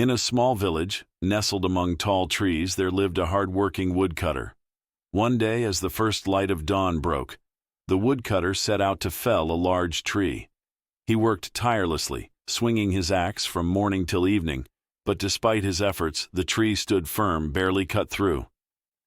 In a small village, nestled among tall trees, there lived a hard-working woodcutter. One day, as the first light of dawn broke, the woodcutter set out to fell a large tree. He worked tirelessly, swinging his axe from morning till evening, but despite his efforts, the tree stood firm, barely cut through.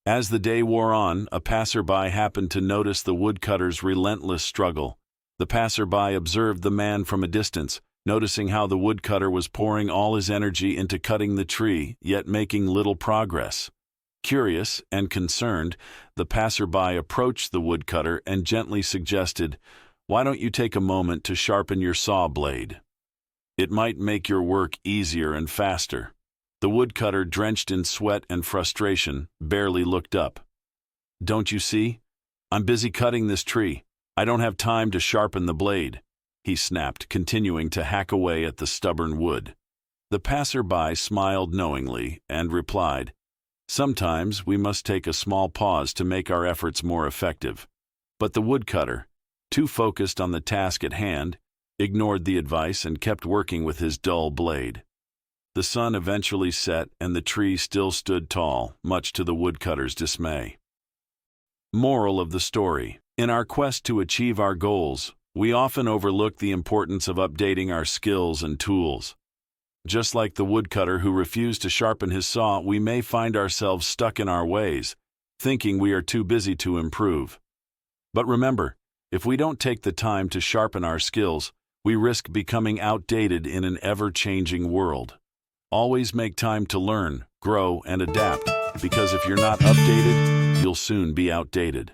As the day wore on, a passerby happened to notice the woodcutter's relentless struggle. The passerby observed the man from a distance, noticing how the woodcutter was pouring all his energy into cutting the tree, yet making little progress. Curious and concerned, the passerby approached the woodcutter and gently suggested, "Why don't you take a moment to sharpen your saw blade? It might make your work easier and faster." The woodcutter, drenched in sweat and frustration, barely looked up. "Don't you see? I'm busy cutting this tree. I don't have time to sharpen the blade," he snapped, continuing to hack away at the stubborn wood. The passerby smiled knowingly and replied, "Sometimes we must take a small pause to make our efforts more effective." But the woodcutter, too focused on the task at hand, ignored the advice and kept working with his dull blade. The sun eventually set and the tree still stood tall, much to the woodcutter's dismay. Moral of the story: in our quest to achieve our goals, we often overlook the importance of updating our skills and tools. Just like the woodcutter who refused to sharpen his saw, we may find ourselves stuck in our ways, thinking we are too busy to improve. But remember, if we don't take the time to sharpen our skills, we risk becoming outdated in an ever-changing world. Always make time to learn, grow, and adapt, because if you're not updated, you'll soon be outdated.